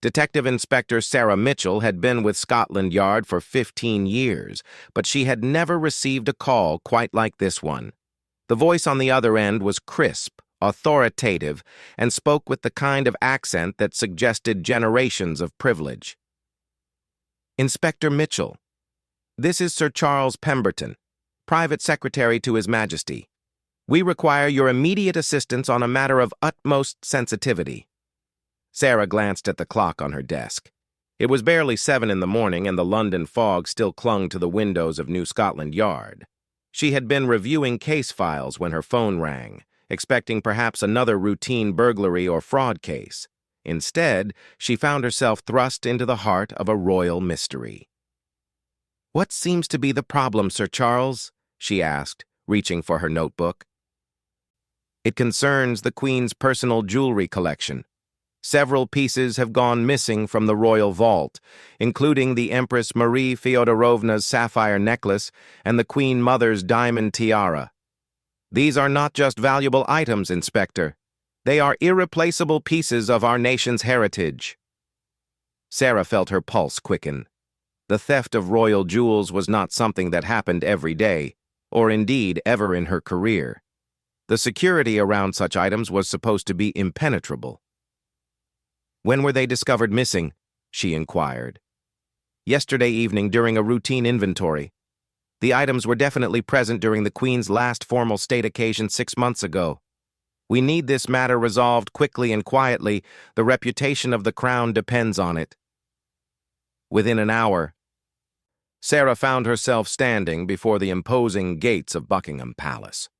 Detective Inspector Sarah Mitchell had been with Scotland Yard for 15 years, but she had never received a call quite like this one. The voice on the other end was crisp, authoritative, and spoke with the kind of accent that suggested generations of privilege. "Inspector Mitchell, this is Sir Charles Pemberton, private secretary to His Majesty. We require your immediate assistance on a matter of utmost sensitivity." Sarah glanced at the clock on her desk. It was barely 7 in the morning, and the London fog still clung to the windows of New Scotland Yard. She had been reviewing case files when her phone rang, expecting perhaps another routine burglary or fraud case. Instead, she found herself thrust into the heart of a royal mystery. "What seems to be the problem, Sir Charles?" she asked, reaching for her notebook. "It concerns the Queen's personal jewelry collection. Several pieces have gone missing from the royal vault, including the Empress Marie Feodorovna's sapphire necklace and the Queen Mother's diamond tiara. These are not just valuable items, Inspector. They are irreplaceable pieces of our nation's heritage." Sarah felt her pulse quicken. The theft of royal jewels was not something that happened every day, or indeed ever in her career. The security around such items was supposed to be impenetrable. "When were they discovered missing?" she inquired. "Yesterday evening during a routine inventory. The items were definitely present during the Queen's last formal state occasion 6 months ago. We need this matter resolved quickly and quietly. The reputation of the Crown depends on it." Within an hour, Sarah found herself standing before the imposing gates of Buckingham Palace.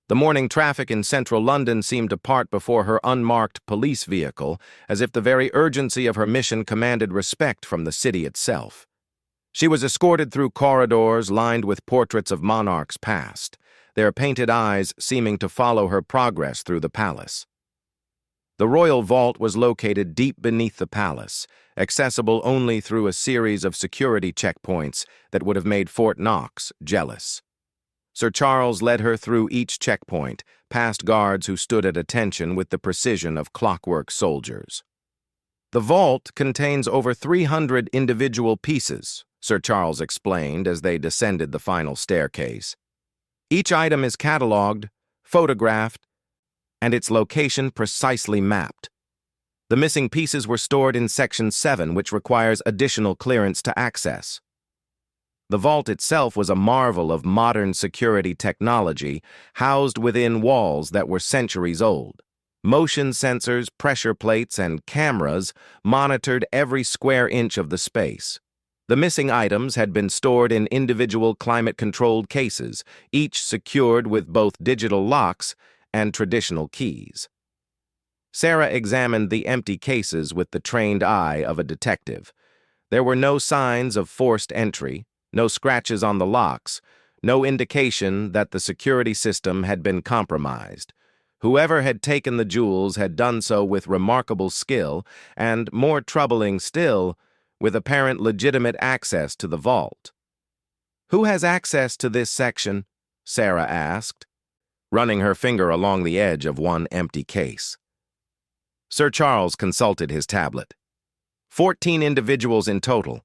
The morning traffic in central London seemed to part before her unmarked police vehicle, as if the very urgency of her mission commanded respect from the city itself. She was escorted through corridors lined with portraits of monarchs past, their painted eyes seeming to follow her progress through the palace. The royal vault was located deep beneath the palace, accessible only through a series of security checkpoints that would have made Fort Knox jealous. Sir Charles led her through each checkpoint, past guards who stood at attention with the precision of clockwork soldiers. "The vault contains over 300 individual pieces," Sir Charles explained as they descended the final staircase. "Each item is catalogued, photographed, and its location precisely mapped. The missing pieces were stored in Section 7, which requires additional clearance to access." The vault itself was a marvel of modern security technology, housed within walls that were centuries old. Motion sensors, pressure plates, and cameras monitored every square inch of the space. The missing items had been stored in individual climate-controlled cases, each secured with both digital locks and traditional keys. Sarah examined the empty cases with the trained eye of a detective. There were no signs of forced entry, no scratches on the locks, no indication that the security system had been compromised. Whoever had taken the jewels had done so with remarkable skill and, more troubling still, with apparent legitimate access to the vault. "Who has access to this section?" Sarah asked, running her finger along the edge of one empty case. Sir Charles consulted his tablet. 14 individuals in total.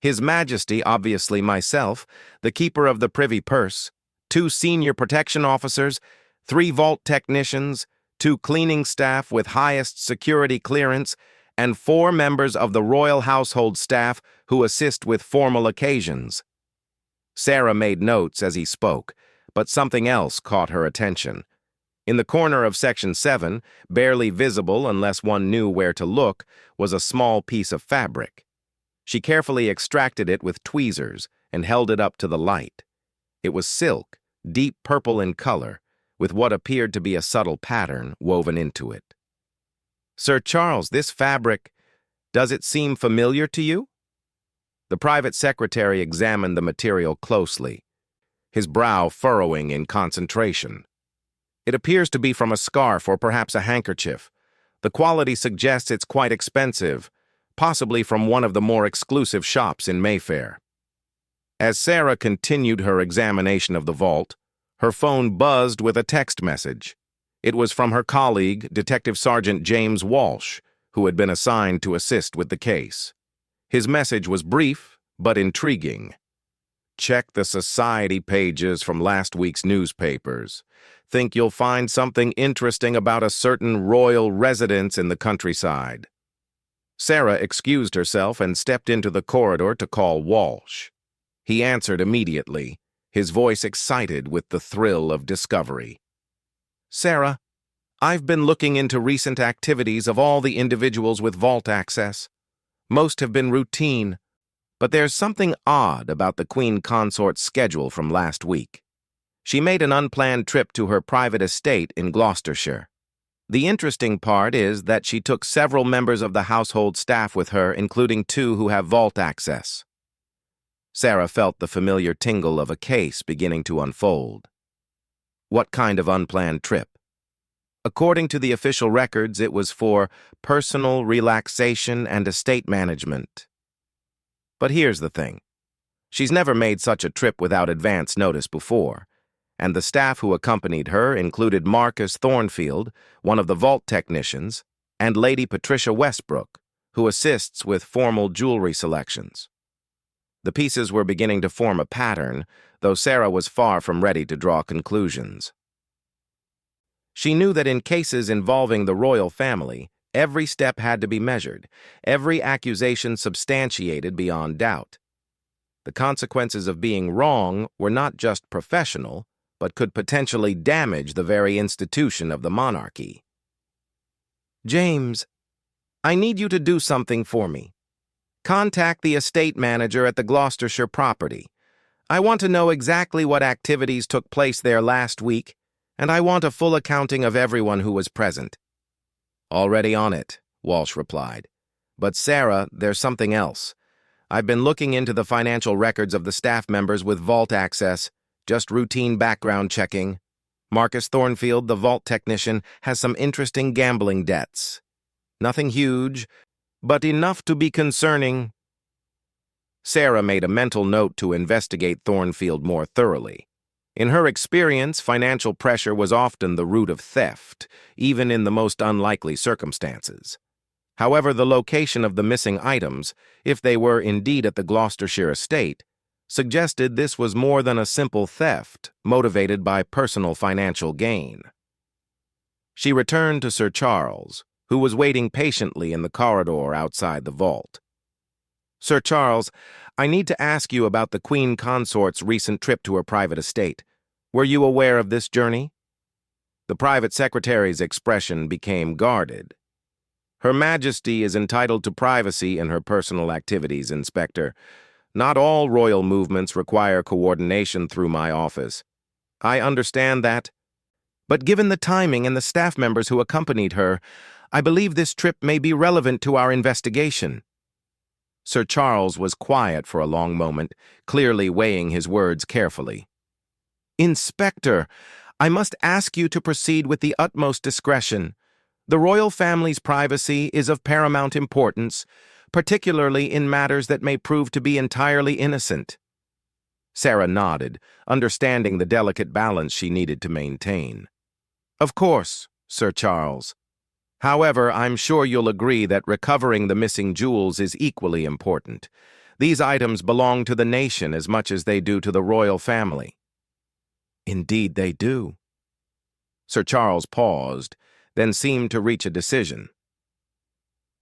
His Majesty, obviously myself, the keeper of the privy purse, 2 senior protection officers, 3 vault technicians, 2 cleaning staff with highest security clearance, and 4 members of the royal household staff who assist with formal occasions. Sarah made notes as he spoke, but something else caught her attention. In the corner of Section 7, barely visible unless one knew where to look, was a small piece of fabric. She carefully extracted it with tweezers and held it up to the light. It was silk, deep purple in color, with what appeared to be a subtle pattern woven into it. "Sir Charles, this fabric, does it seem familiar to you?" The private secretary examined the material closely, his brow furrowing in concentration. "It appears to be from a scarf or perhaps a handkerchief. The quality suggests it's quite expensive, possibly from one of the more exclusive shops in Mayfair." As Sarah continued her examination of the vault, her phone buzzed with a text message. It was from her colleague, Detective Sergeant James Walsh, who had been assigned to assist with the case. His message was brief, but intriguing. Check the society pages from last week's newspapers. Think you'll find something interesting about a certain royal residence in the countryside. Sarah excused herself and stepped into the corridor to call Walsh. He answered immediately, his voice excited with the thrill of discovery. "Sarah, I've been looking into recent activities of all the individuals with vault access. Most have been routine, but there's something odd about the Queen Consort's schedule from last week. She made an unplanned trip to her private estate in Gloucestershire. The interesting part is that she took several members of the household staff with her, including 2 who have vault access." Sarah felt the familiar tingle of a case beginning to unfold. What kind of unplanned trip? According to the official records, it was for personal relaxation and estate management. But here's the thing. She's never made such a trip without advance notice before, and the staff who accompanied her included Marcus Thornfield, one of the vault technicians, and Lady Patricia Westbrook, who assists with formal jewelry selections. The pieces were beginning to form a pattern, though Sarah was far from ready to draw conclusions. She knew that in cases involving the royal family, every step had to be measured, every accusation substantiated beyond doubt. The consequences of being wrong were not just professional, but could potentially damage the very institution of the monarchy. "James, I need you to do something for me. Contact the estate manager at the Gloucestershire property. I want to know exactly what activities took place there last week, and I want a full accounting of everyone who was present." "Already on it," Walsh replied. "But Sarah, there's something else. I've been looking into the financial records of the staff members with vault access, just routine background checking. Marcus Thornfield, the vault technician, has some interesting gambling debts. Nothing huge, but enough to be concerning." Sarah made a mental note to investigate Thornfield more thoroughly. In her experience, financial pressure was often the root of theft, even in the most unlikely circumstances. However, the location of the missing items, if they were indeed at the Gloucestershire estate, suggested this was more than a simple theft motivated by personal financial gain. She returned to Sir Charles, who was waiting patiently in the corridor outside the vault. "Sir Charles, I need to ask you about the Queen Consort's recent trip to her private estate. Were you aware of this journey?" The private secretary's expression became guarded. "Her Majesty is entitled to privacy in her personal activities, Inspector. Not all royal movements require coordination through my office. I understand that. But given the timing and the staff members who accompanied her, I believe this trip may be relevant to our investigation." Sir Charles was quiet for a long moment, clearly weighing his words carefully. "Inspector, I must ask you to proceed with the utmost discretion. The royal family's privacy is of paramount importance, particularly in matters that may prove to be entirely innocent." Sarah nodded, understanding the delicate balance she needed to maintain. "Of course, Sir Charles. However, I'm sure you'll agree that recovering the missing jewels is equally important. These items belong to the nation as much as they do to the royal family." "Indeed they do." Sir Charles paused, then seemed to reach a decision.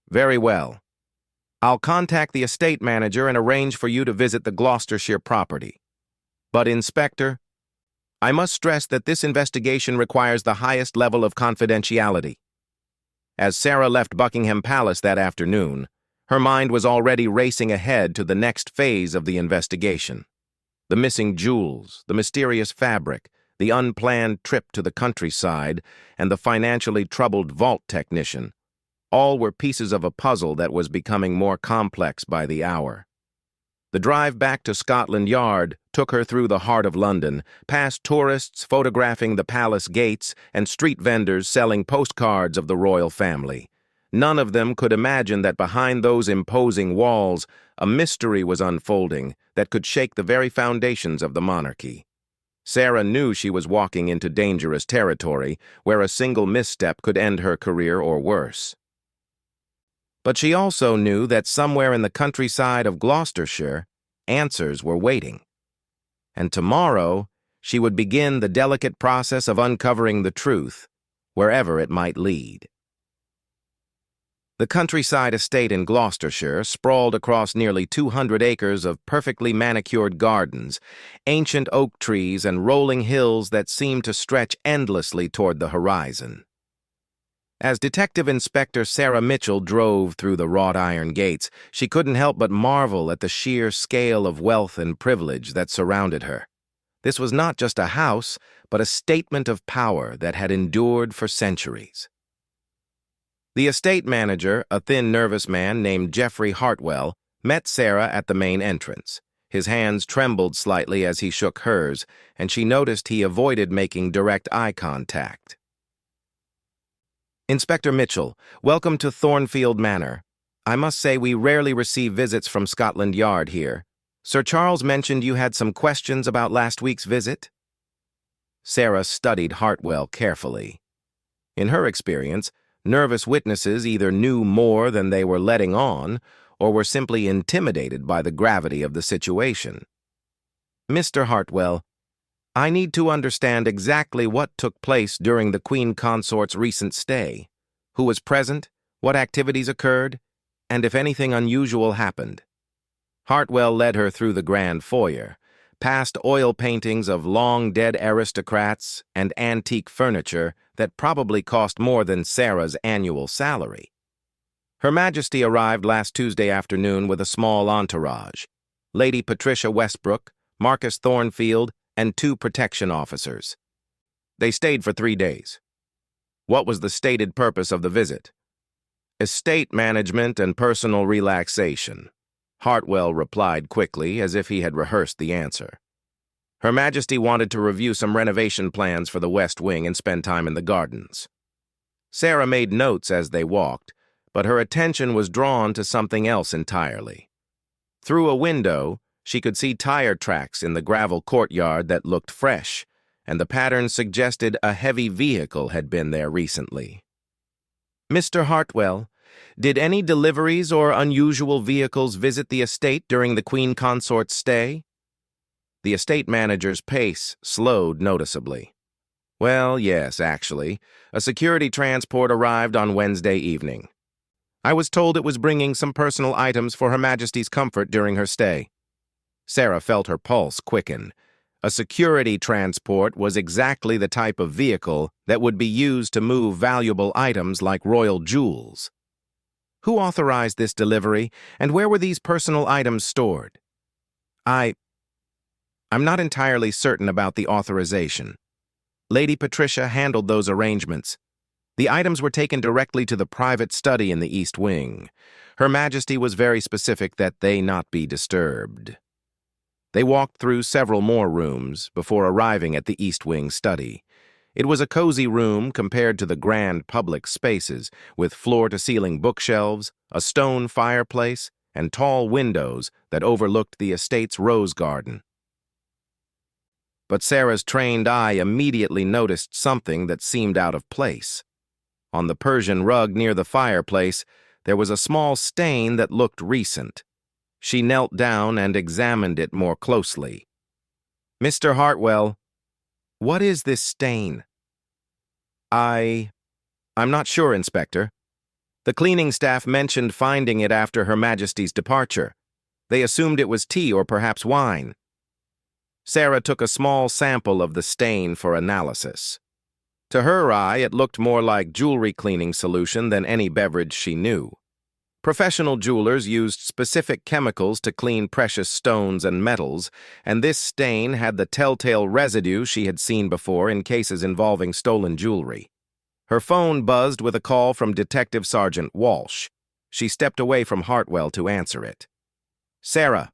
"Very well. I'll contact the estate manager and arrange for you to visit the Gloucestershire property. But, Inspector, I must stress that this investigation requires the highest level of confidentiality." As Sarah left Buckingham Palace that afternoon, her mind was already racing ahead to the next phase of the investigation. The missing jewels, the mysterious fabric, the unplanned trip to the countryside, and the financially troubled vault technician, all were pieces of a puzzle that was becoming more complex by the hour. The drive back to Scotland Yard took her through the heart of London, past tourists photographing the palace gates and street vendors selling postcards of the royal family. None of them could imagine that behind those imposing walls, a mystery was unfolding that could shake the very foundations of the monarchy. Sarah knew she was walking into dangerous territory, where a single misstep could end her career or worse. But she also knew that somewhere in the countryside of Gloucestershire, answers were waiting. And tomorrow, she would begin the delicate process of uncovering the truth, wherever it might lead. The countryside estate in Gloucestershire sprawled across nearly 200 acres of perfectly manicured gardens, ancient oak trees, and rolling hills that seemed to stretch endlessly toward the horizon. As Detective Inspector Sarah Mitchell drove through the wrought iron gates, she couldn't help but marvel at the sheer scale of wealth and privilege that surrounded her. This was not just a house, but a statement of power that had endured for centuries. The estate manager, a thin, nervous man named Geoffrey Hartwell, met Sarah at the main entrance. His hands trembled slightly as he shook hers, and she noticed he avoided making direct eye contact. "Inspector Mitchell, welcome to Thornfield Manor. I must say we rarely receive visits from Scotland Yard here. Sir Charles mentioned you had some questions about last week's visit?" Sarah studied Hartwell carefully. In her experience, nervous witnesses either knew more than they were letting on, or were simply intimidated by the gravity of the situation. "Mr. Hartwell, I need to understand exactly what took place during the Queen Consort's recent stay. Who was present, what activities occurred, and if anything unusual happened." Hartwell led her through the grand foyer, past oil paintings of long-dead aristocrats and antique furniture that probably cost more than Sarah's annual salary. Her Majesty arrived last Tuesday afternoon with a small entourage: Lady Patricia Westbrook, Marcus Thornfield, and 2 protection officers. They stayed for 3 days. What was the stated purpose of the visit? Estate management and personal relaxation. Hartwell replied quickly, as if he had rehearsed the answer. Her Majesty wanted to review some renovation plans for the West Wing and spend time in the gardens. Sarah made notes as they walked, but her attention was drawn to something else entirely. Through a window, she could see tire tracks in the gravel courtyard that looked fresh, and the pattern suggested a heavy vehicle had been there recently. "Mr. Hartwell, did any deliveries or unusual vehicles visit the estate during the Queen Consort's stay?" The estate manager's pace slowed noticeably. "Well, yes, actually. A security transport arrived on Wednesday evening. I was told it was bringing some personal items for Her Majesty's comfort during her stay." Sarah felt her pulse quicken. A security transport was exactly the type of vehicle that would be used to move valuable items like royal jewels. "Who authorized this delivery, and where were these personal items stored?" I'm not entirely certain about the authorization. Lady Patricia handled those arrangements. The items were taken directly to the private study in the East Wing. Her Majesty was very specific that they not be disturbed. They walked through several more rooms before arriving at the East Wing study. It was a cozy room compared to the grand public spaces, with floor-to-ceiling bookshelves, a stone fireplace, and tall windows that overlooked the estate's rose garden. But Sarah's trained eye immediately noticed something that seemed out of place. On the Persian rug near the fireplace, there was a small stain that looked recent. She knelt down and examined it more closely. "Mr. Hartwell, what is this stain?" I'm not sure, Inspector. The cleaning staff mentioned finding it after Her Majesty's departure. They assumed it was tea or perhaps wine." Sarah took a small sample of the stain for analysis. To her eye, it looked more like jewelry cleaning solution than any beverage she knew. Professional jewelers used specific chemicals to clean precious stones and metals, and this stain had the telltale residue she had seen before in cases involving stolen jewelry. Her phone buzzed with a call from Detective Sergeant Walsh. She stepped away from Hartwell to answer it. "Sarah,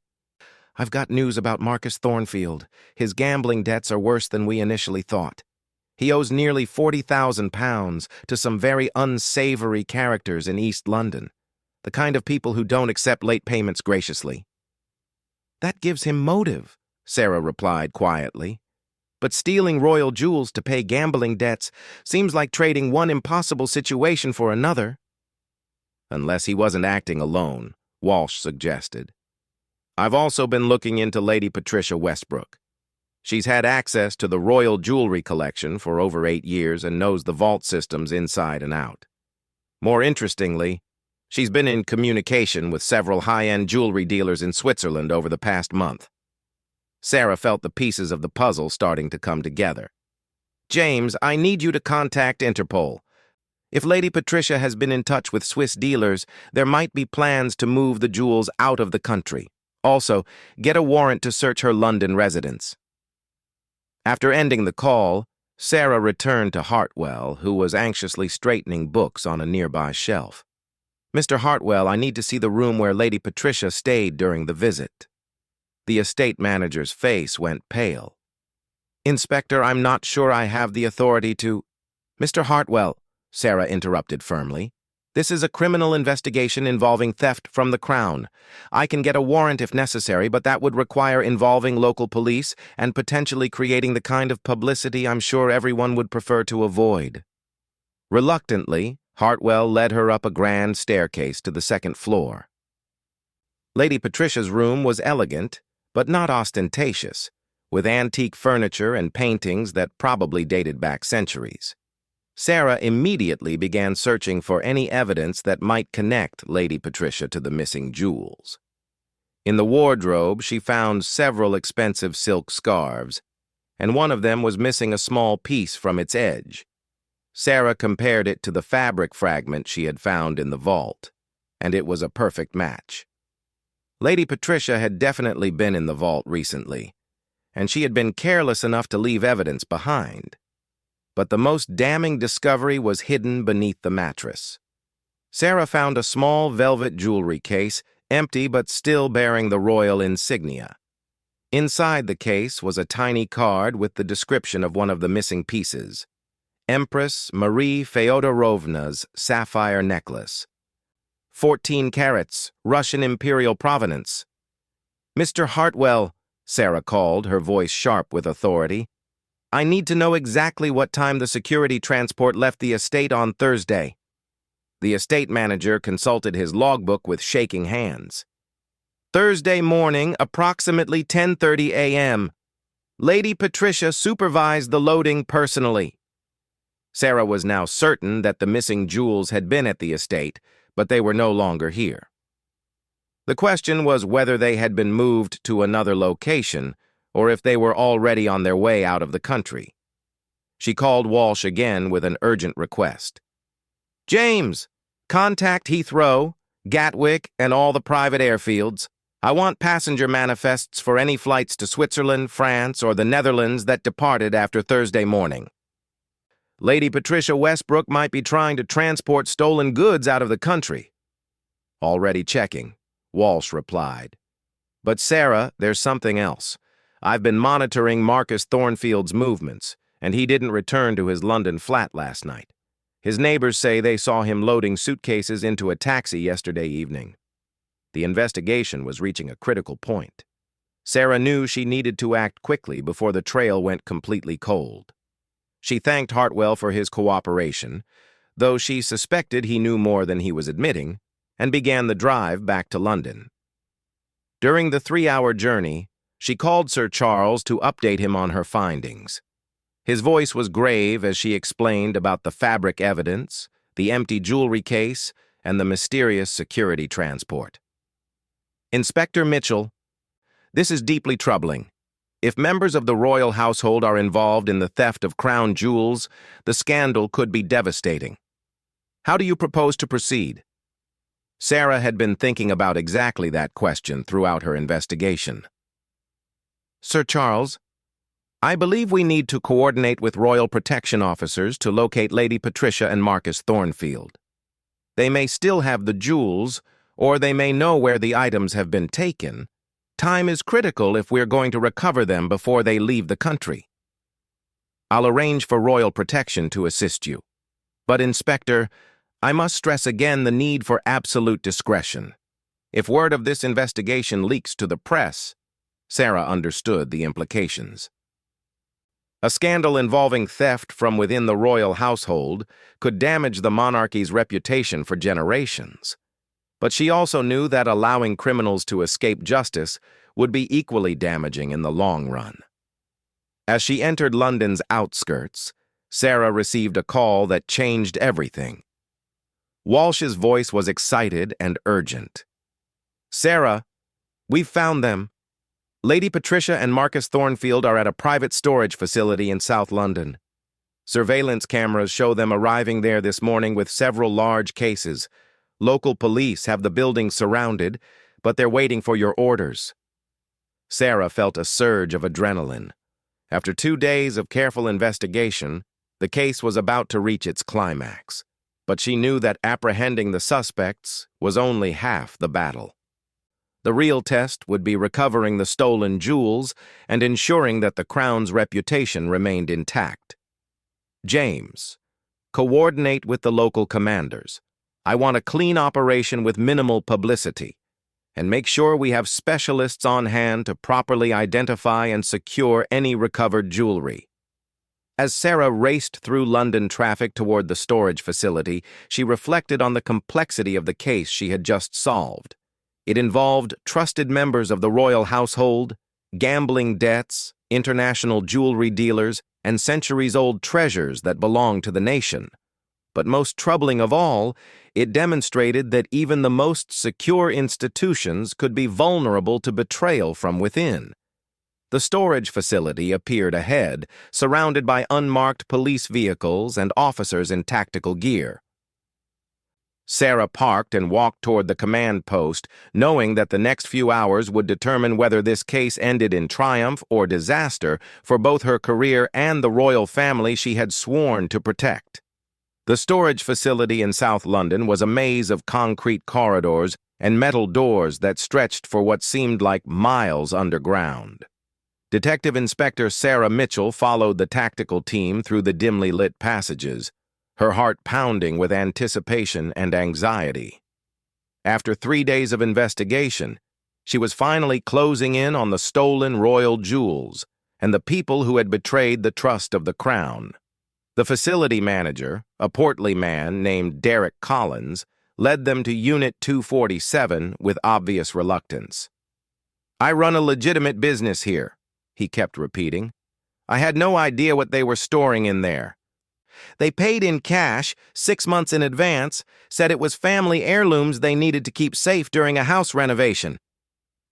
I've got news about Marcus Thornfield. His gambling debts are worse than we initially thought. He owes nearly £40,000 to some very unsavory characters in East London, the kind of people who don't accept late payments graciously." "That gives him motive," Sarah replied quietly. "But stealing royal jewels to pay gambling debts seems like trading one impossible situation for another." Unless he wasn't acting alone, Walsh suggested. I've also been looking into Lady Patricia Westbrook. She's had access to the royal jewelry collection for over 8 years and knows the vault systems inside and out. More interestingly, she's been in communication with several high-end jewelry dealers in Switzerland over the past month. Sarah felt the pieces of the puzzle starting to come together. James, I need you to contact Interpol. If Lady Patricia has been in touch with Swiss dealers, there might be plans to move the jewels out of the country. Also, get a warrant to search her London residence. After ending the call, Sarah returned to Hartwell, who was anxiously straightening books on a nearby shelf. Mr. Hartwell, I need to see the room where Lady Patricia stayed during the visit. The estate manager's face went pale. Inspector, I'm not sure I have the authority to— Mr. Hartwell, Sarah interrupted firmly. This is a criminal investigation involving theft from the Crown. I can get a warrant if necessary, but that would require involving local police and potentially creating the kind of publicity I'm sure everyone would prefer to avoid. Reluctantly, Hartwell led her up a grand staircase to the second floor. Lady Patricia's room was elegant, but not ostentatious, with antique furniture and paintings that probably dated back centuries. Sarah immediately began searching for any evidence that might connect Lady Patricia to the missing jewels. In the wardrobe, she found several expensive silk scarves, and one of them was missing a small piece from its edge. Sarah compared it to the fabric fragment she had found in the vault, and it was a perfect match. Lady Patricia had definitely been in the vault recently, and she had been careless enough to leave evidence behind. But the most damning discovery was hidden beneath the mattress. Sarah found a small velvet jewelry case, empty but still bearing the royal insignia. Inside the case was a tiny card with the description of one of the missing pieces: Empress Marie Feodorovna's sapphire necklace. 14 carats, Russian imperial provenance. Mr. Hartwell, Sarah called, her voice sharp with authority. I need to know exactly what time the security transport left the estate on Thursday. The estate manager consulted his logbook with shaking hands. Thursday morning, approximately 10:30 a.m. Lady Patricia supervised the loading personally. Sarah was now certain that the missing jewels had been at the estate, but they were no longer here. The question was whether they had been moved to another location, or if they were already on their way out of the country. She called Walsh again with an urgent request. James, contact Heathrow, Gatwick, and all the private airfields. I want passenger manifests for any flights to Switzerland, France, or the Netherlands that departed after Thursday morning. Lady Patricia Westbrook might be trying to transport stolen goods out of the country. Already checking, Walsh replied. But Sarah, there's something else. I've been monitoring Marcus Thornfield's movements, and he didn't return to his London flat last night. His neighbors say they saw him loading suitcases into a taxi yesterday evening. The investigation was reaching a critical point. Sarah knew she needed to act quickly before the trail went completely cold. She thanked Hartwell for his cooperation, though she suspected he knew more than he was admitting, and began the drive back to London. During the 3-hour journey, she called Sir Charles to update him on her findings. His voice was grave as she explained about the fabric evidence, the empty jewelry case, and the mysterious security transport. Inspector Mitchell, this is deeply troubling. If members of the royal household are involved in the theft of crown jewels, the scandal could be devastating. How do you propose to proceed? Sarah had been thinking about exactly that question throughout her investigation. Sir Charles, I believe we need to coordinate with royal protection officers to locate Lady Patricia and Marcus Thornfield. They may still have the jewels, or they may know where the items have been taken. Time is critical if we're going to recover them before they leave the country. I'll arrange for royal protection to assist you. But, Inspector, I must stress again the need for absolute discretion. If word of this investigation leaks to the press, Sarah understood the implications. A scandal involving theft from within the royal household could damage the monarchy's reputation for generations. But she also knew that allowing criminals to escape justice would be equally damaging in the long run. As she entered London's outskirts, Sarah received a call that changed everything. Walsh's voice was excited and urgent. "Sarah, we've found them. Lady Patricia and Marcus Thornfield are at a private storage facility in South London. Surveillance cameras show them arriving there this morning with several large cases. Local police have the building surrounded, but they're waiting for your orders." Sarah felt a surge of adrenaline. After 2 days of careful investigation, the case was about to reach its climax. But she knew that apprehending the suspects was only half the battle. The real test would be recovering the stolen jewels and ensuring that the Crown's reputation remained intact. "James, coordinate with the local commanders. I want a clean operation with minimal publicity. And make sure we have specialists on hand to properly identify and secure any recovered jewelry." As Sarah raced through London traffic toward the storage facility, she reflected on the complexity of the case she had just solved. It involved trusted members of the royal household, gambling debts, international jewelry dealers, and centuries-old treasures that belonged to the nation. But most troubling of all, it demonstrated that even the most secure institutions could be vulnerable to betrayal from within. The storage facility appeared ahead, surrounded by unmarked police vehicles and officers in tactical gear. Sarah parked and walked toward the command post, knowing that the next few hours would determine whether this case ended in triumph or disaster for both her career and the royal family she had sworn to protect. The storage facility in South London was a maze of concrete corridors and metal doors that stretched for what seemed like miles underground. Detective Inspector Sarah Mitchell followed the tactical team through the dimly lit passages, her heart pounding with anticipation and anxiety. After 3 days of investigation, she was finally closing in on the stolen royal jewels and the people who had betrayed the trust of the Crown. The facility manager, a portly man named Derek Collins, led them to Unit 247 with obvious reluctance. "I run a legitimate business here," he kept repeating. "I had no idea what they were storing in there. They paid in cash 6 months in advance, said it was family heirlooms they needed to keep safe during a house renovation."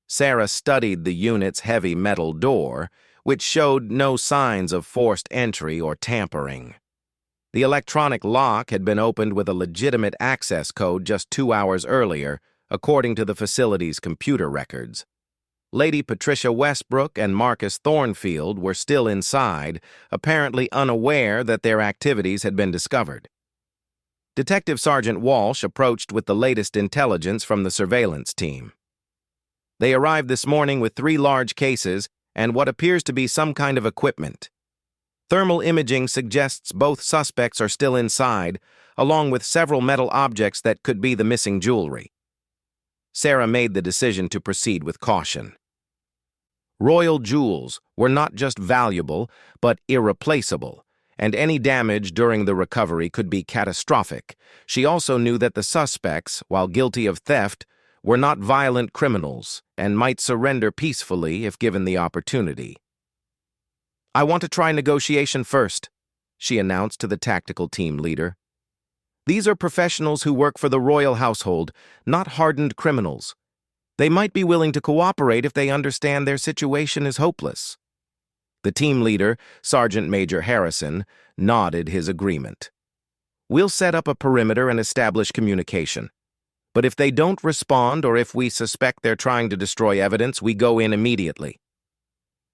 Sarah studied the unit's heavy metal door, which showed no signs of forced entry or tampering. The electronic lock had been opened with a legitimate access code just 2 hours earlier, according to the facility's computer records. Lady Patricia Westbrook and Marcus Thornfield were still inside, apparently unaware that their activities had been discovered. Detective Sergeant Walsh approached with the latest intelligence from the surveillance team. They arrived this morning with 3 large cases and what appears to be some kind of equipment. Thermal imaging suggests both suspects are still inside, along with several metal objects that could be the missing jewelry. Sarah made the decision to proceed with caution. Royal jewels were not just valuable, but irreplaceable, and any damage during the recovery could be catastrophic. She also knew that the suspects, while guilty of theft, were not violent criminals and might surrender peacefully if given the opportunity. "I want to try negotiation first," she announced to the tactical team leader. "These are professionals who work for the royal household, not hardened criminals. They might be willing to cooperate if they understand their situation is hopeless." The team leader, Sergeant Major Harrison, nodded his agreement. "We'll set up a perimeter and establish communication. But if they don't respond or if we suspect they're trying to destroy evidence, we go in immediately."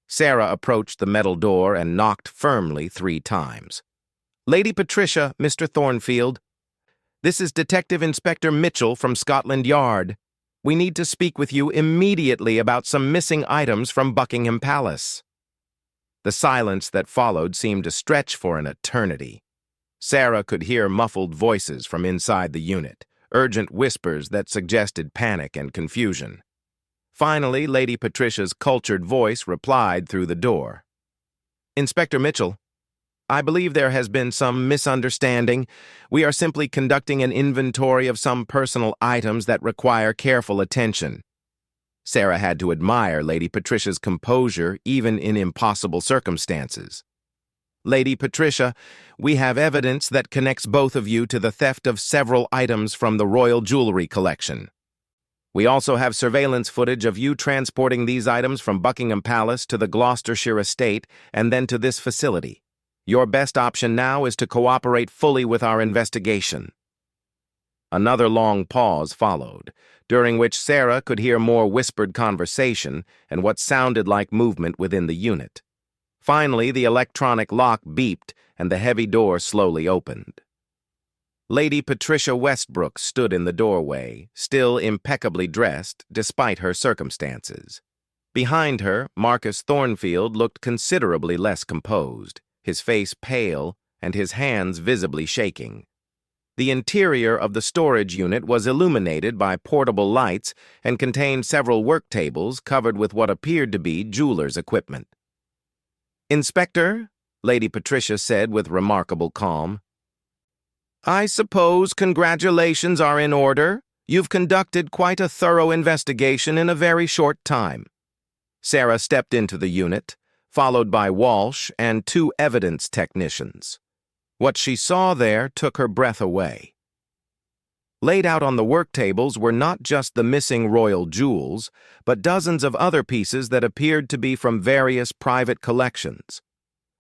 Sarah approached the metal door and knocked firmly 3 times. "Lady Patricia, Mr. Thornfield. This is Detective Inspector Mitchell from Scotland Yard. We need to speak with you immediately about some missing items from Buckingham Palace." The silence that followed seemed to stretch for an eternity. Sarah could hear muffled voices from inside the unit, urgent whispers that suggested panic and confusion. Finally, Lady Patricia's cultured voice replied through the door. "Inspector Mitchell, I believe there has been some misunderstanding. We are simply conducting an inventory of some personal items that require careful attention. Sarah had to admire Lady Patricia's composure even in impossible circumstances. Lady Patricia, we have evidence that connects both of you to the theft of several items from the royal jewelry collection. We also have surveillance footage of you transporting these items from Buckingham Palace to the Gloucestershire estate and then to this facility. Your best option now is to cooperate fully with our investigation. Another long pause followed, during which Sarah could hear more whispered conversation and what sounded like movement within the unit. Finally, the electronic lock beeped and the heavy door slowly opened. Lady Patricia Westbrook stood in the doorway, still impeccably dressed despite her circumstances. Behind her, Marcus Thornfield looked considerably less composed, his face pale and his hands visibly shaking. The interior of the storage unit was illuminated by portable lights and contained several work tables covered with what appeared to be jeweler's equipment. "Inspector," Lady Patricia said with remarkable calm, "I suppose congratulations are in order. You've conducted quite a thorough investigation in a very short time." Sarah stepped into the unit, followed by Walsh and two evidence technicians. What she saw there took her breath away. Laid out on the work tables were not just the missing royal jewels, but dozens of other pieces that appeared to be from various private collections.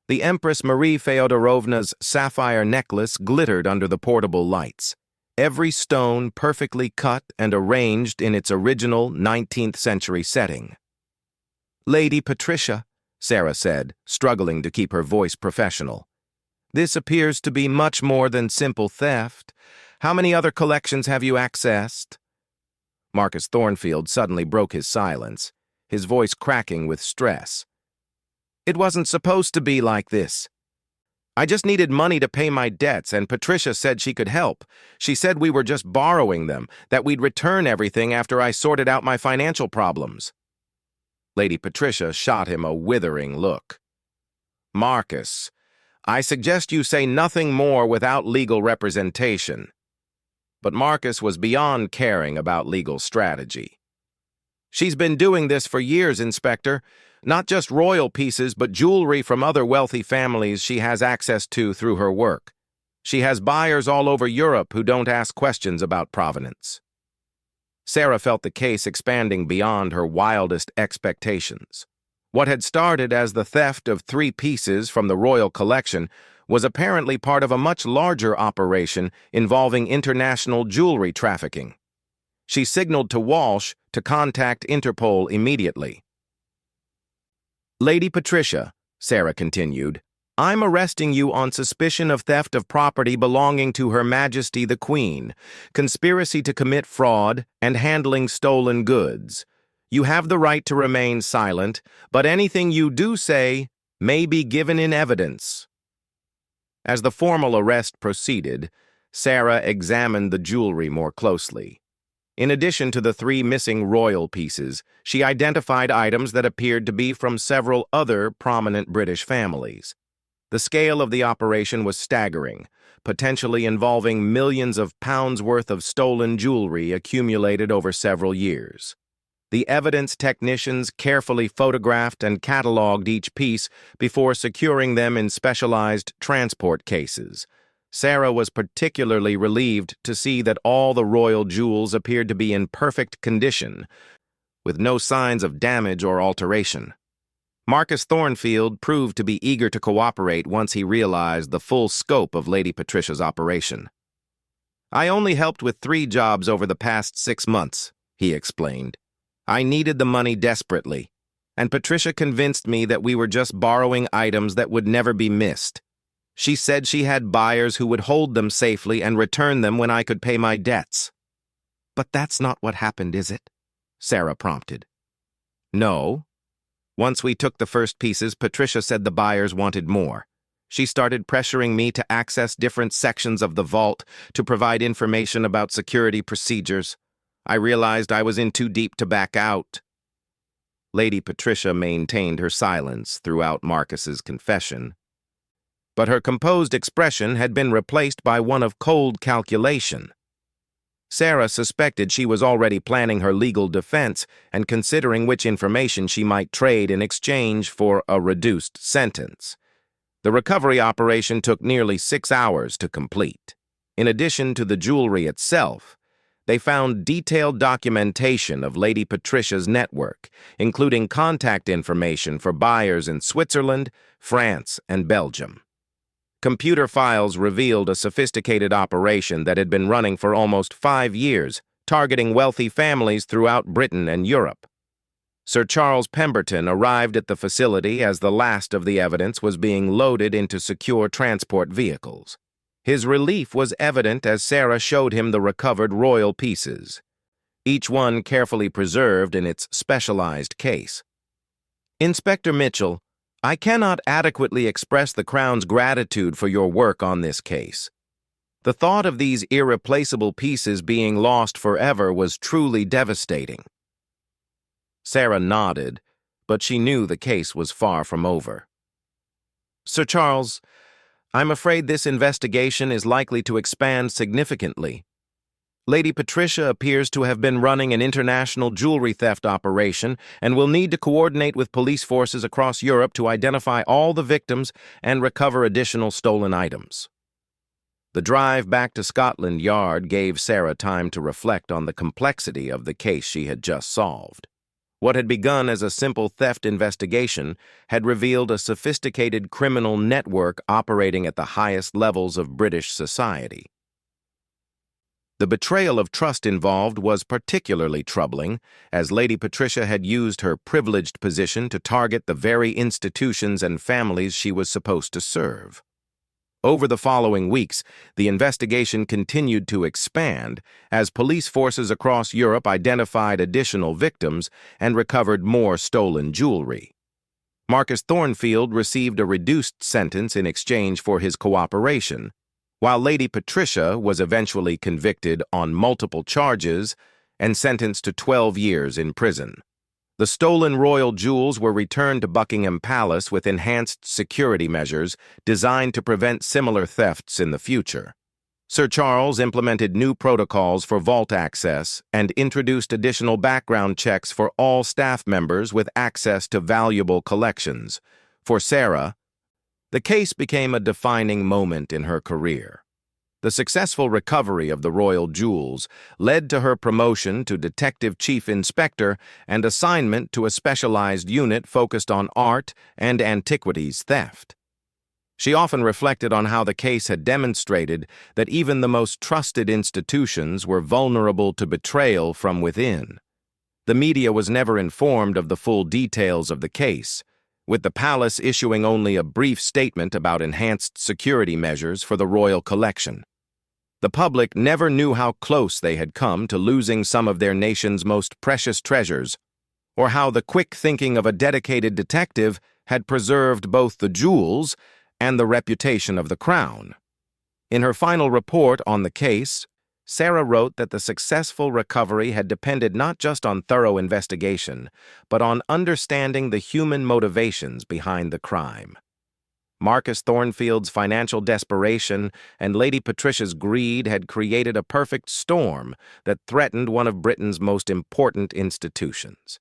The Empress Marie Feodorovna's sapphire necklace glittered under the portable lights, every stone perfectly cut and arranged in its original 19th century setting. "Lady Patricia," Sarah said, struggling to keep her voice professional, "this appears to be much more than simple theft. How many other collections have you accessed?" Marcus Thornfield suddenly broke his silence, his voice cracking with stress. "It wasn't supposed to be like this. I just needed money to pay my debts, and Patricia said she could help. She said we were just borrowing them, that we'd return everything after I sorted out my financial problems." Lady Patricia shot him a withering look. "Marcus, I suggest you say nothing more without legal representation." But Marcus was beyond caring about legal strategy. "She's been doing this for years, Inspector. Not just royal pieces, but jewelry from other wealthy families she has access to through her work. She has buyers all over Europe who don't ask questions about provenance." Sarah felt the case expanding beyond her wildest expectations. What had started as the theft of 3 pieces from the royal collection was apparently part of a much larger operation involving international jewelry trafficking. She signaled to Walsh to contact Interpol immediately. "Lady Patricia," Sarah continued, "I'm arresting you on suspicion of theft of property belonging to Her Majesty the Queen, conspiracy to commit fraud, and handling stolen goods. You have the right to remain silent, but anything you do say may be given in evidence." As the formal arrest proceeded, Sarah examined the jewelry more closely. In addition to the 3 missing royal pieces, she identified items that appeared to be from several other prominent British families. The scale of the operation was staggering, potentially involving millions of pounds worth of stolen jewelry accumulated over several years. The evidence technicians carefully photographed and cataloged each piece before securing them in specialized transport cases. Sarah was particularly relieved to see that all the royal jewels appeared to be in perfect condition, with no signs of damage or alteration. Marcus Thornfield proved to be eager to cooperate once he realized the full scope of Lady Patricia's operation. "I only helped with 3 jobs over the past 6 months," he explained. "I needed the money desperately, and Patricia convinced me that we were just borrowing items that would never be missed. She said she had buyers who would hold them safely and return them when I could pay my debts." "But that's not what happened, is it?" Sarah prompted. "No. Once we took the first pieces, Patricia said the buyers wanted more. She started pressuring me to access different sections of the vault to provide information about security procedures. I realized I was in too deep to back out." Lady Patricia maintained her silence throughout Marcus's confession. but her composed expression had been replaced by one of cold calculation. Sarah suspected she was already planning her legal defense and considering which information she might trade in exchange for a reduced sentence. The recovery operation took nearly 6 hours to complete. In addition to the jewelry itself, they found detailed documentation of Lady Patricia's network, including contact information for buyers in Switzerland, France, and Belgium. Computer files revealed a sophisticated operation that had been running for almost 5 years, targeting wealthy families throughout Britain and Europe. Sir Charles Pemberton arrived at the facility as the last of the evidence was being loaded into secure transport vehicles. His relief was evident as Sarah showed him the recovered royal pieces, each one carefully preserved in its specialized case. "Inspector Mitchell, I cannot adequately express the Crown's gratitude for your work on this case. The thought of these irreplaceable pieces being lost forever was truly devastating." Sarah nodded, but she knew the case was far from over. "Sir Charles, I'm afraid this investigation is likely to expand significantly. Lady Patricia appears to have been running an international jewelry theft operation and will need to coordinate with police forces across Europe to identify all the victims and recover additional stolen items." The drive back to Scotland Yard gave Sarah time to reflect on the complexity of the case she had just solved. What had begun as a simple theft investigation had revealed a sophisticated criminal network operating at the highest levels of British society. The betrayal of trust involved was particularly troubling, as Lady Patricia had used her privileged position to target the very institutions and families she was supposed to serve. Over the following weeks, the investigation continued to expand as police forces across Europe identified additional victims and recovered more stolen jewelry. Marcus Thornfield received a reduced sentence in exchange for his cooperation, while Lady Patricia was eventually convicted on multiple charges and sentenced to 12 years in prison. The stolen royal jewels were returned to Buckingham Palace with enhanced security measures designed to prevent similar thefts in the future. Sir Charles implemented new protocols for vault access and introduced additional background checks for all staff members with access to valuable collections. For Sarah, the case became a defining moment in her career. The successful recovery of the royal jewels led to her promotion to Detective Chief Inspector and assignment to a specialized unit focused on art and antiquities theft. She often reflected on how the case had demonstrated that even the most trusted institutions were vulnerable to betrayal from within. The media was never informed of the full details of the case, with the palace issuing only a brief statement about enhanced security measures for the royal collection. The public never knew how close they had come to losing some of their nation's most precious treasures, or how the quick thinking of a dedicated detective had preserved both the jewels and the reputation of the crown. In her final report on the case, Sarah wrote that the successful recovery had depended not just on thorough investigation, but on understanding the human motivations behind the crime. Marcus Thornfield's financial desperation and Lady Patricia's greed had created a perfect storm that threatened one of Britain's most important institutions.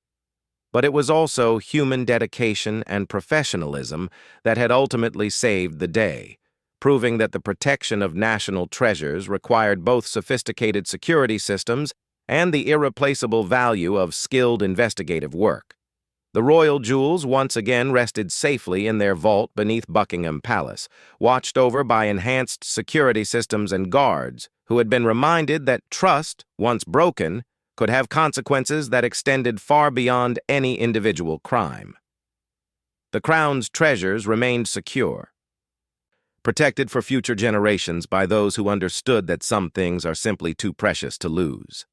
But it was also human dedication and professionalism that had ultimately saved the day, proving that the protection of national treasures required both sophisticated security systems and the irreplaceable value of skilled investigative work. The royal jewels once again rested safely in their vault beneath Buckingham Palace, watched over by enhanced security systems and guards who had been reminded that trust, once broken, could have consequences that extended far beyond any individual crime. The crown's treasures remained secure, protected for future generations by those who understood that some things are simply too precious to lose.